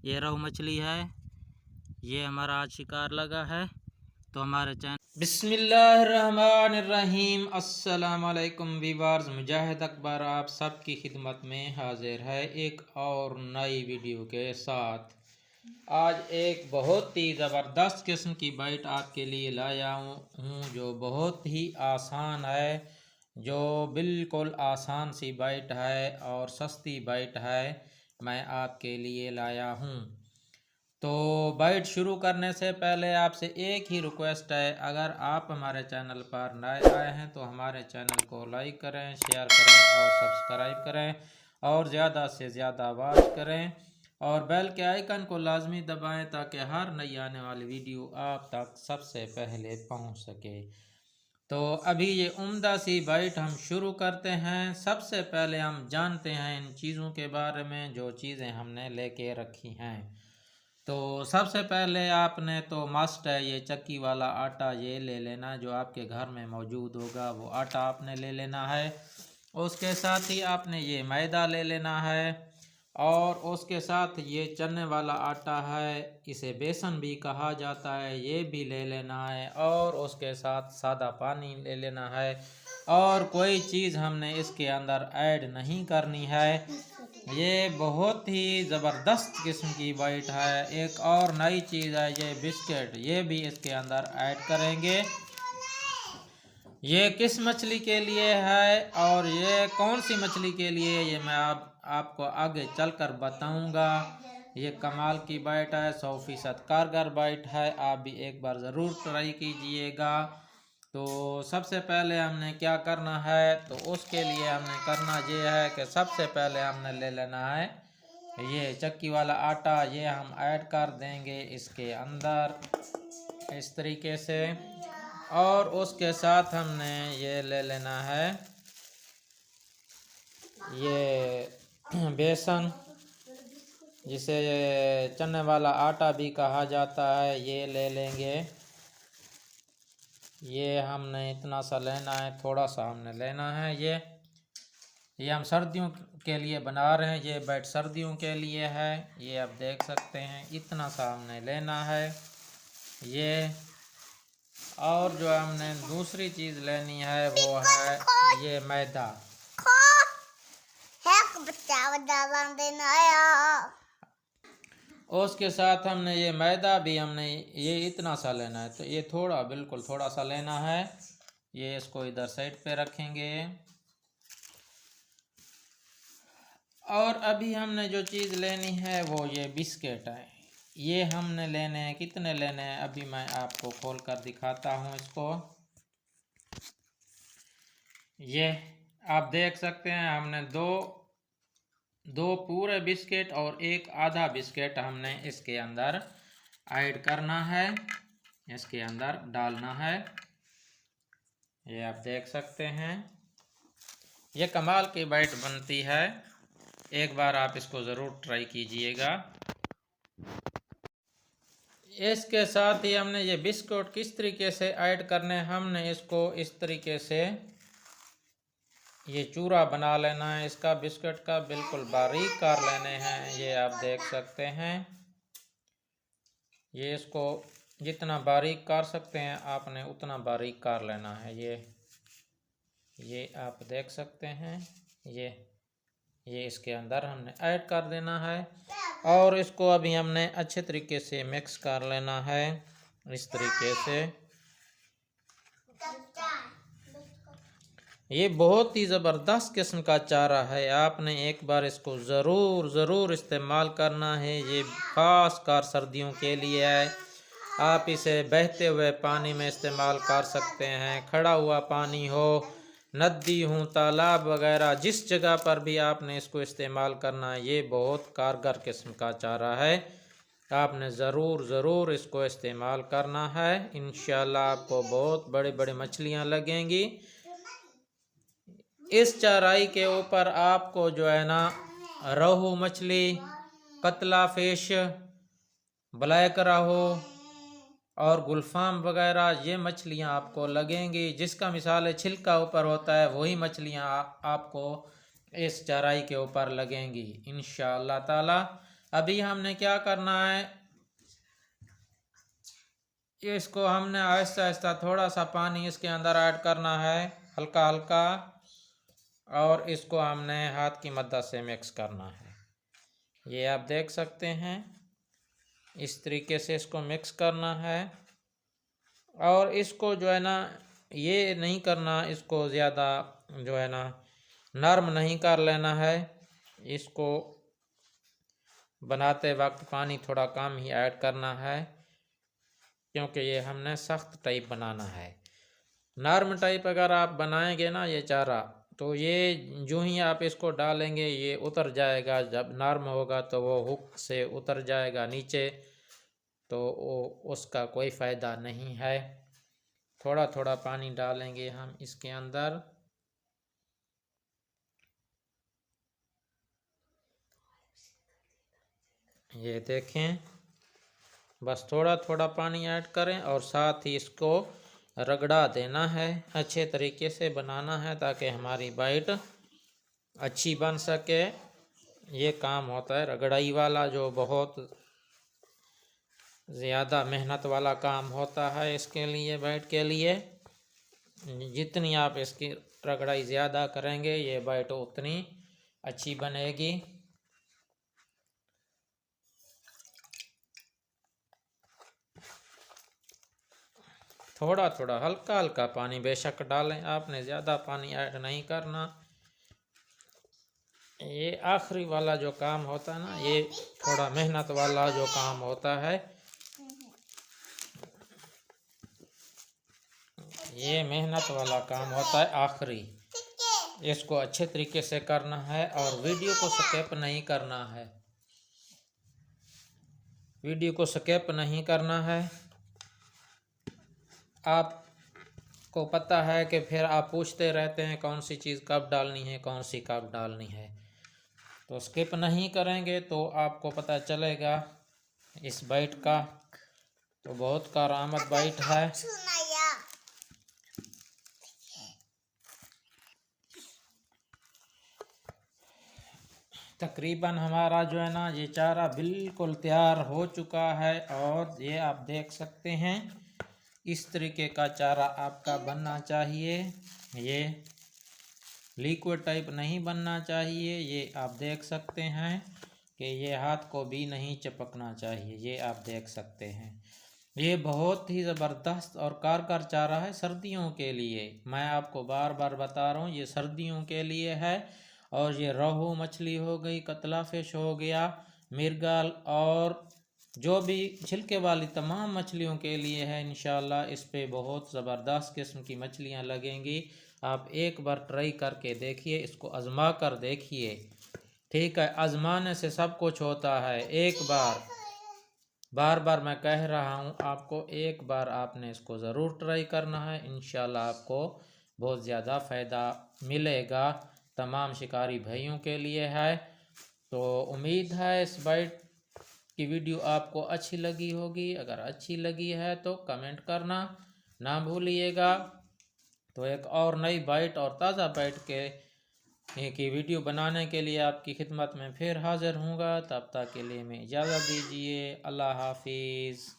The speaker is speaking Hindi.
ये रोहू मछली है। ये हमारा आज शिकार लगा है। तो हमारे चैनल बिस्मिल्लाहिर्रहमानिर्रहीम अस्सलाम वालेकुम व्यूअर्स, मुजाहिद अकबर आप सबकी खिदमत में हाजिर है एक और नई वीडियो के साथ। आज एक बहुत ही ज़बरदस्त किस्म की बाइट आपके लिए लाया हूँ जो बहुत ही आसान है, जो बिल्कुल आसान सी बाइट है और सस्ती बाइट है, मैं आपके लिए लाया हूँ। तो बाइट शुरू करने से पहले आपसे एक ही रिक्वेस्ट है, अगर आप हमारे चैनल पर नए आए हैं तो हमारे चैनल को लाइक करें, शेयर करें और सब्सक्राइब करें और ज़्यादा से ज़्यादा वॉच करें और बेल के आइकन को लाजमी दबाएं ताकि हर नई आने वाली वीडियो आप तक सबसे पहले पहुंच सके। तो अभी ये उम्दा सी बाइट हम शुरू करते हैं। सबसे पहले हम जानते हैं इन चीज़ों के बारे में जो चीज़ें हमने लेके रखी हैं। तो सबसे पहले आपने तो मस्ट है ये चक्की वाला आटा ये ले लेना, जो आपके घर में मौजूद होगा वो आटा आपने ले लेना है। उसके साथ ही आपने ये मैदा ले लेना है और उसके साथ ये चने वाला आटा है, इसे बेसन भी कहा जाता है, ये भी ले लेना है और उसके साथ सादा पानी ले लेना है और कोई चीज़ हमने इसके अंदर ऐड नहीं करनी है। ये बहुत ही ज़बरदस्त किस्म की बाइट है। एक और नई चीज़ है ये बिस्किट, ये भी इसके अंदर ऐड करेंगे। ये किस मछली के लिए है और ये कौन सी मछली के लिए, ये मैं आपको आगे चलकर बताऊंगा। ये कमाल की बाइट है, 100% कारगर बाइट है, आप भी एक बार ज़रूर ट्राई कीजिएगा। तो सबसे पहले हमने क्या करना है, तो उसके लिए हमने करना ये है कि सबसे पहले हमने ले लेना है ये चक्की वाला आटा, ये हम ऐड कर देंगे इसके अंदर इस तरीके से और उसके साथ हमने ये ले लेना है ये बेसन, जिसे चने वाला आटा भी कहा जाता है, ये ले लेंगे। ये हमने इतना सा लेना है, थोड़ा सा हमने लेना है। ये हम सर्दियों के लिए बना रहे हैं, ये बैट सर्दियों के लिए है, ये आप देख सकते हैं। इतना सा हमने लेना है ये। और जो हमने दूसरी चीज़ लेनी है वो है ये मैदा। उसके साथ हमने ये मैदा भी हमने ये इतना सा लेना है, तो ये थोड़ा बिल्कुल थोड़ा सा लेना है। ये इसको इधर साइड पे रखेंगे और अभी हमने जो चीज़ लेनी है वो ये बिस्किट है। ये हमने लेने हैं, कितने लेने हैं अभी मैं आपको खोल कर दिखाता हूँ इसको। ये आप देख सकते हैं हमने दो पूरे बिस्किट और एक आधा बिस्किट हमने इसके अंदर ऐड करना है, इसके अंदर डालना है। ये आप देख सकते हैं, ये कमाल की बाइट बनती है, एक बार आप इसको ज़रूर ट्राई कीजिएगा। इसके साथ ही हमने ये बिस्कुट किस तरीके से ऐड करने, हमने इसको इस तरीके से ये चूरा बना लेना है इसका, बिस्कुट का बिल्कुल बारीक कर लेने हैं। ये आप देख सकते हैं, ये इसको जितना बारीक कर सकते हैं आपने उतना बारीक कर लेना है। ये आप देख सकते हैं, ये इसके अंदर हमने ऐड कर देना है और इसको अभी हमने अच्छे तरीके से मिक्स कर लेना है इस तरीके से। ये बहुत ही ज़बरदस्त किस्म का चारा है, आपने एक बार इसको ज़रूर इस्तेमाल करना है। ये ख़ास कर सर्दियों के लिए है। आप इसे बहते हुए पानी में इस्तेमाल कर सकते हैं, खड़ा हुआ पानी हो, नदी हो, तालाब वगैरह, जिस जगह पर भी आपने इसको इस्तेमाल करना है। ये बहुत कारगर किस्म का चारा है, आपने ज़रूर इसको इस्तेमाल करना है। इंशाल्लाह आपको बहुत बड़ी बड़ी मछलियाँ लगेंगी। इस चाराई के ऊपर आपको जो है ना रोहू मछली, कतला फिश, ब्लैक रोहू और गुलफाम वगैरह ये मछलियां आपको लगेंगी। जिसका मिसाल छिलका ऊपर होता है वही मछलियां आपको इस चाराई के ऊपर लगेंगी इंशाअल्लाह ताला। अभी हमने क्या करना है, इसको हमने आहिस्ता आहिस्ता थोड़ा सा पानी इसके अंदर ऐड करना है, हल्का हल्का, और इसको हमने हाथ की मदद से मिक्स करना है। ये आप देख सकते हैं, इस तरीके से इसको मिक्स करना है। और इसको जो है ना, ये नहीं करना, इसको ज़्यादा जो है ना नरम नहीं कर लेना है। इसको बनाते वक्त पानी थोड़ा कम ही ऐड करना है, क्योंकि ये हमने सख्त टाइप बनाना है। नरम टाइप अगर आप बनाएंगे ना ये चारा, तो ये जो ही आप इसको डालेंगे ये उतर जाएगा। जब नरम होगा तो वो हुक से उतर जाएगा नीचे, तो उसका कोई फ़ायदा नहीं है। थोड़ा थोड़ा पानी डालेंगे हम इसके अंदर। ये देखें, बस थोड़ा थोड़ा पानी ऐड करें और साथ ही इसको रगड़ा देना है, अच्छे तरीके से बनाना है ताकि हमारी बाइट अच्छी बन सके। ये काम होता है रगड़ाई वाला, जो बहुत ज़्यादा मेहनत वाला काम होता है इसके लिए, बाइट के लिए। जितनी आप इसकी रगड़ाई ज़्यादा करेंगे ये बाइट उतनी अच्छी बनेगी। थोड़ा थोड़ा हल्का हल्का पानी बेशक डालें, आपने ज़्यादा पानी ऐड नहीं करना। ये आखिरी वाला जो काम होता है ना, ये थोड़ा मेहनत वाला जो काम होता है, ये मेहनत वाला काम होता है आखिरी। इसको अच्छे तरीके से करना है और वीडियो को स्किप नहीं करना है, वीडियो को स्किप नहीं करना है। आपको पता है कि फिर आप पूछते रहते हैं कौन सी चीज़ कब डालनी है, कौन सी कब डालनी है, तो स्किप नहीं करेंगे तो आपको पता चलेगा इस बाइट का। तो बहुत कारआमद बाइट है। तकरीबन हमारा जो है ना ये चारा बिल्कुल तैयार हो चुका है, और ये आप देख सकते हैं इस तरीके का चारा आपका बनना चाहिए। ये लिक्विड टाइप नहीं बनना चाहिए। ये आप देख सकते हैं कि ये हाथ को भी नहीं चिपकना चाहिए। ये आप देख सकते हैं, ये बहुत ही ज़बरदस्त और कारगर चारा है सर्दियों के लिए। मैं आपको बार बार बता रहा हूँ, ये सर्दियों के लिए है। और ये रोहू मछली हो गई, कतला फिश हो गया, मिर्गल, और जो भी छिलके वाली तमाम मछलियों के लिए है। इंशाल्लाह इस पे बहुत ज़बरदस्त किस्म की मछलियाँ लगेंगी। आप एक बार ट्राई करके देखिए, इसको आजमा कर देखिए, ठीक है। आजमाने से सब कुछ होता है। एक बार बार मैं कह रहा हूँ आपको, एक बार आपने इसको ज़रूर ट्राई करना है। इंशाल्लाह आपको बहुत ज़्यादा फ़ायदा मिलेगा। तमाम शिकारी भाइयों के लिए है। तो उम्मीद है इस बाइट की वीडियो आपको अच्छी लगी होगी। अगर अच्छी लगी है तो कमेंट करना ना भूलिएगा। तो एक और नई बाइट और ताज़ा बाइट की वीडियो बनाने के लिए आपकी खिदमत में फिर हाज़िर हूँगा। तब तक के लिए मैं इजाज़त दीजिए। अल्लाह हाफिज़।